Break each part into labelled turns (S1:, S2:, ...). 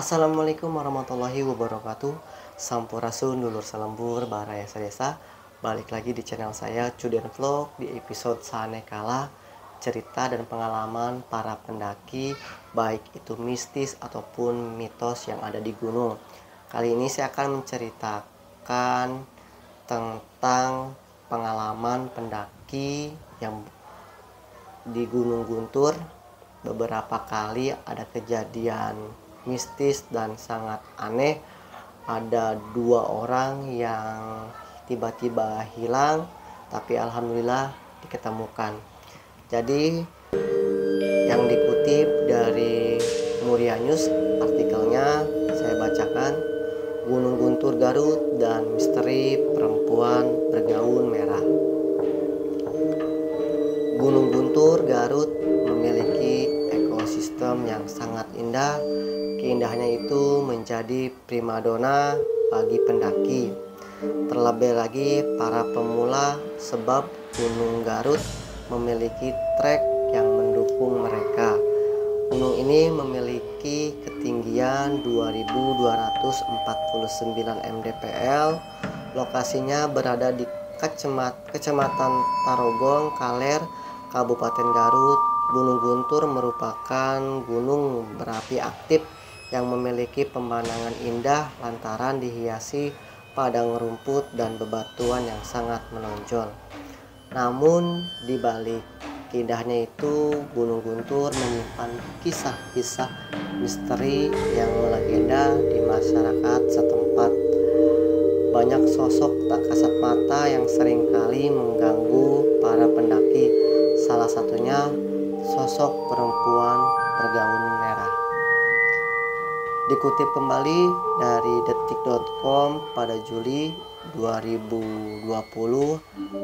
S1: Assalamualaikum warahmatullahi wabarakatuh. Sampurasun, dulur salembur, baraya sadesa. Balik lagi di channel saya Cuden Vlog di episode Sanekala, cerita dan pengalaman para pendaki, baik itu mistis ataupun mitos yang ada di gunung. Kali ini saya akan menceritakan tentang pengalaman pendaki yang di Gunung Guntur. Beberapa kali ada kejadian mistis dan sangat aneh. Ada 2 orang yang tiba-tiba hilang, tapi alhamdulillah diketemukan. Jadi yang dikutip dari Muria News, artikelnya saya bacakan: Gunung Guntur Garut dan misteri perempuan bergaun merah. Gunung Guntur Garut memiliki ekosistem yang sangat indah. Keindahannya itu menjadi primadona bagi pendaki, terlebih lagi para pemula, sebab Gunung Garut memiliki trek yang mendukung mereka. Gunung ini memiliki ketinggian 2249 mdpl. Lokasinya berada di Kecamatan Tarogong, Kaler, Kabupaten Garut. Gunung Guntur merupakan gunung berapi aktif yang memiliki pemandangan indah lantaran dihiasi padang rumput dan bebatuan yang sangat menonjol. Namun di balik keindahannya itu, Gunung Guntur menyimpan kisah-kisah misteri yang melegenda di masyarakat setempat. Banyak sosok tak kasat mata yang seringkali mengganggu para pendaki. Salah satunya sosok perempuan bergaun merah. Dikutip kembali dari detik.com, pada Juli 2020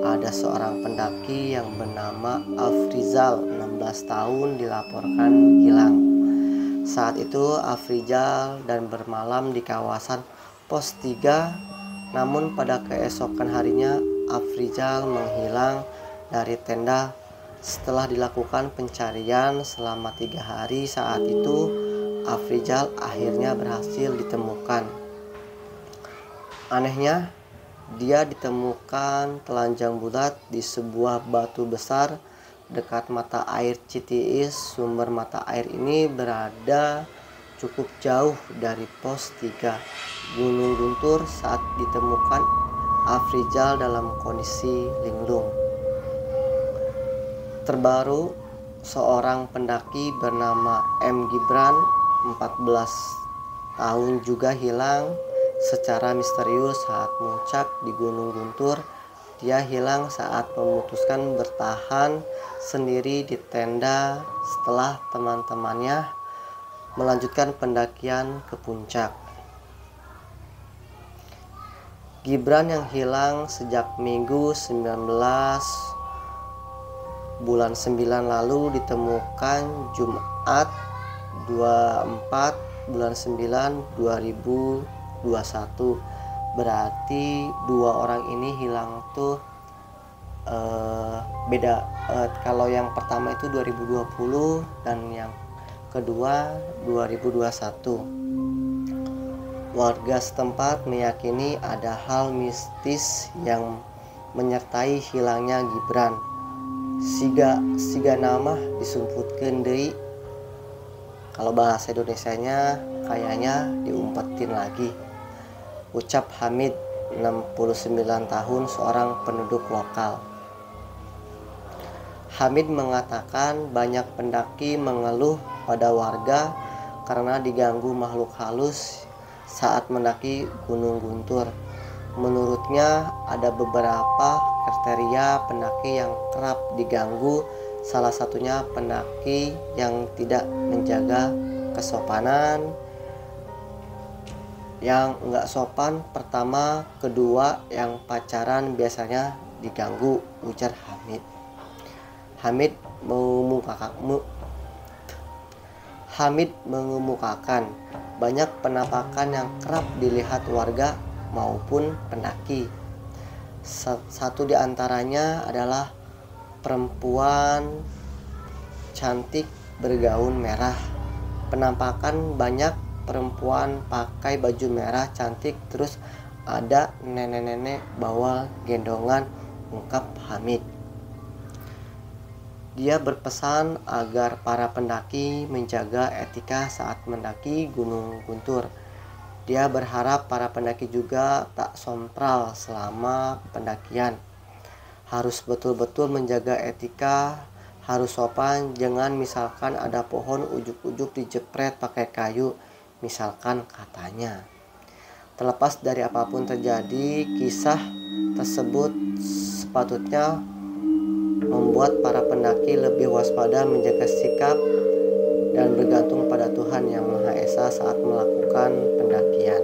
S1: ada seorang pendaki yang bernama Afrizal, 16 tahun, dilaporkan hilang. Saat itu Afrizal dan bermalam di kawasan Pos 3. Namun pada keesokan harinya Afrizal menghilang dari tenda setelah dilakukan pencarian selama 3 hari. Saat itu Afrizal akhirnya berhasil ditemukan. Anehnya, dia ditemukan telanjang bulat di sebuah batu besar dekat mata air Citiis. Sumber mata air ini berada cukup jauh dari Pos 3 Gunung Guntur. Saat ditemukan, Afrizal dalam kondisi linglung. Terbaru, seorang pendaki bernama M. Gibran, 14 tahun, juga hilang secara misterius saat muncak di Gunung Guntur. Dia hilang saat memutuskan bertahan sendiri di tenda setelah teman-temannya melanjutkan pendakian ke puncak. Gibran yang hilang sejak Minggu 19 bulan 9 lalu ditemukan Jumat 24 bulan 9 2021. Berarti 2 orang ini hilang tuh beda. Kalau yang pertama itu 2020 dan yang kedua 2021. Warga setempat meyakini ada hal mistis yang menyertai hilangnya Gibran. Siga nama disumputkeun deui. Kalau bahasa Indonesianya kayaknya diumpetin lagi. Ucap Hamid, 69 tahun, seorang penduduk lokal. Hamid mengatakan banyak pendaki mengeluh pada warga karena diganggu makhluk halus saat mendaki Gunung Guntur. Menurutnya ada beberapa kriteria pendaki yang kerap diganggu. Salah satunya pendaki yang tidak menjaga kesopanan. Yang enggak sopan pertama, kedua yang pacaran biasanya diganggu, ujar Hamid. Hamid mengemukakan banyak penampakan yang kerap dilihat warga maupun pendaki. Satu di antaranya adalah perempuan cantik bergaun merah. Penampakan banyak perempuan pakai baju merah cantik, terus ada nenek-nenek bawa gendongan ungkap Hamid. Dia berpesan agar para pendaki menjaga etika saat mendaki Gunung Guntur. Dia berharap para pendaki juga tak sompral selama pendakian. Harus betul-betul menjaga etika, harus sopan, jangan misalkan ada pohon ujuk-ujuk dijepret pakai kayu, misalkan katanya. Terlepas dari apapun terjadi, kisah tersebut sepatutnya membuat para pendaki lebih waspada, menjaga sikap, dan bergantung pada Tuhan Yang Maha Esa saat melakukan pendakian.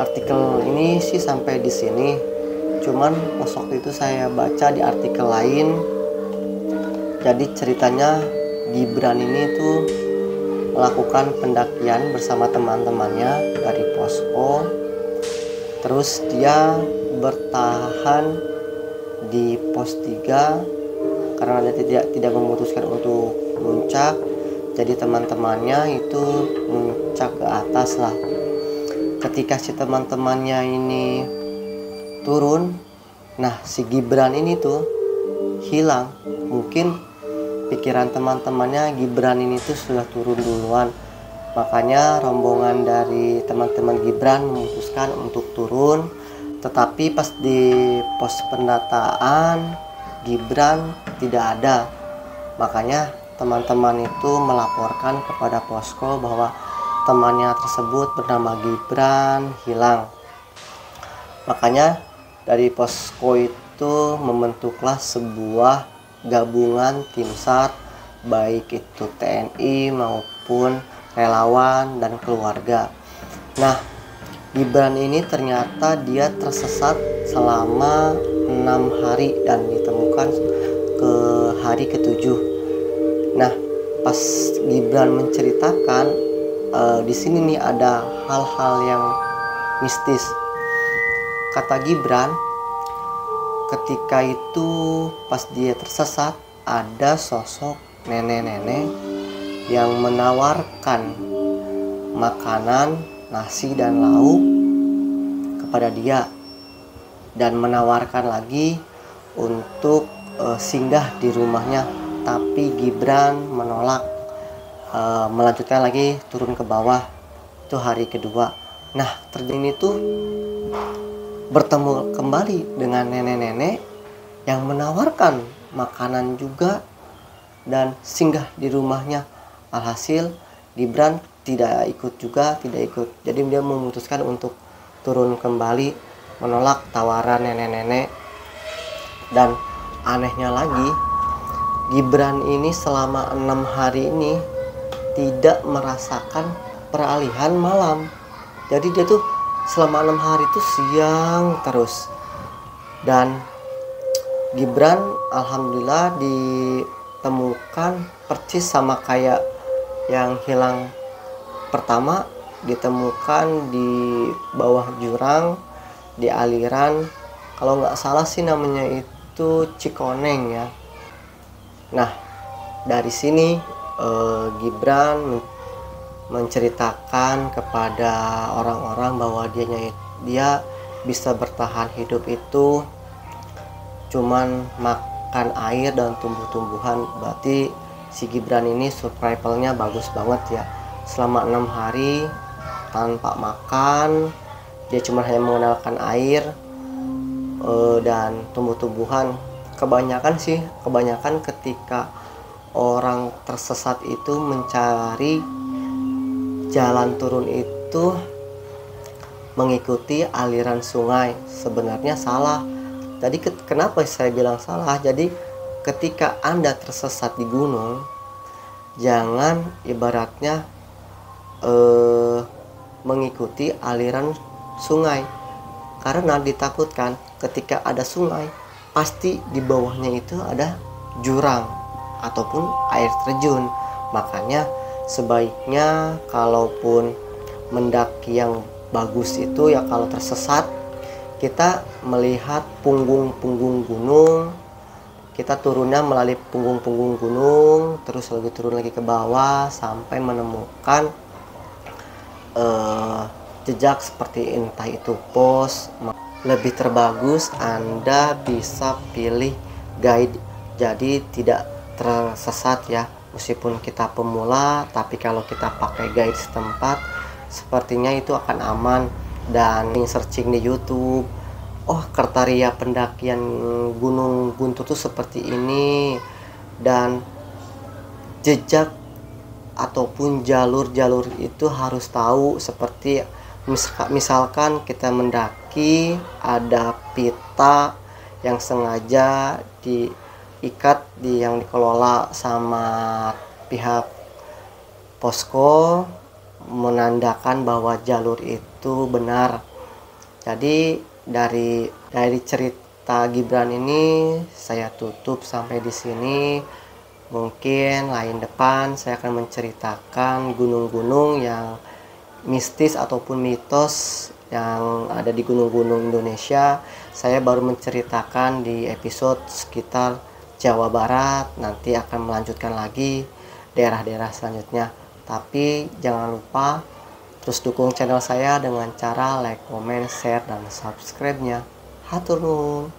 S1: Artikel ini sih sampai di sini. Cuman pas waktu itu saya baca di artikel lain. Jadi ceritanya Gibran ini tuh melakukan pendakian bersama teman-temannya dari posko. Terus dia bertahan di pos 3 karena dia tidak memutuskan untuk muncak. Jadi teman-temannya itu muncak ke atas lah. Ketika si teman-temannya ini turun, nah si Gibran ini tuh hilang. Mungkin pikiran teman-temannya Gibran ini tuh sudah turun duluan. Makanya rombongan dari teman-teman Gibran memutuskan untuk turun. Tetapi pas di pos pendataan Gibran tidak ada. Makanya teman-teman itu melaporkan kepada posko bahwa temannya tersebut bernama Gibran hilang. Makanya dari posko itu membentuklah sebuah gabungan tim SAR, baik itu TNI maupun relawan dan keluarga. Nah, Gibran ini ternyata dia tersesat selama 6 hari dan ditemukan ke hari ke-7. Nah, pas Gibran menceritakan di sini nih ada hal-hal yang mistis. Kata Gibran, ketika itu pas dia tersesat ada sosok nenek-nenek yang menawarkan makanan, nasi dan lauk kepada dia, dan menawarkan lagi untuk singgah di rumahnya. Tapi Gibran menolak, melanjutkan lagi turun ke bawah. Itu hari kedua. Nah, terjadi itu bertemu kembali dengan nenek-nenek yang menawarkan makanan juga dan singgah di rumahnya. Alhasil Gibran tidak ikut. Jadi dia memutuskan untuk turun kembali, menolak tawaran nenek-nenek. Dan anehnya lagi, Gibran ini selama 6 hari ini tidak merasakan peralihan malam. Jadi dia tuh selama 6 hari itu siang terus. Dan Gibran alhamdulillah ditemukan persis sama kayak yang hilang pertama, ditemukan di bawah jurang di aliran, kalau nggak salah sih namanya itu Cikoneng ya. Nah, dari sini Gibran menceritakan kepada orang-orang bahwa dia bisa bertahan hidup itu cuman makan air dan tumbuh-tumbuhan. Berarti si Gibran ini survivalnya bagus banget ya. Selama 6 hari tanpa makan, dia cuma hanya mengandalkan air dan tumbuh-tumbuhan. Kebanyakan ketika orang tersesat itu mencari jalan turun itu mengikuti aliran sungai. Sebenarnya salah. Jadi kenapa saya bilang salah? Jadi ketika Anda tersesat di gunung, jangan ibaratnya mengikuti aliran sungai, karena ditakutkan ketika ada sungai pasti di bawahnya itu ada jurang ataupun air terjun. Makanya sebaiknya kalaupun mendaki yang bagus itu ya, kalau tersesat kita melihat punggung-punggung gunung, kita turunnya melalui punggung-punggung gunung, terus lagi turun lagi ke bawah sampai menemukan eh, jejak seperti entah itu post. Lebih terbagus Anda bisa pilih guide, jadi tidak tersesat ya. Meskipun kita pemula, tapi kalau kita pakai guide setempat sepertinya itu akan aman. Dan searching di YouTube, oh kriteria pendakian Gunung Guntur tuh seperti ini, dan jejak ataupun jalur-jalur itu harus tahu. Seperti misalkan kita mendaki, ada pita yang sengaja diikat yang dikelola sama pihak posko, menandakan bahwa jalur itu benar. Jadi dari cerita Gibran ini saya tutup sampai di sini. Mungkin lain depan saya akan menceritakan gunung-gunung yang mistis ataupun mitos yang ada di gunung-gunung Indonesia. Saya baru menceritakan di episode sekitar Jawa Barat. Nanti akan melanjutkan lagi daerah-daerah selanjutnya. Tapi jangan lupa terus dukung channel saya dengan cara like, comment, share, dan subscribe-nya. Hatur nuhun.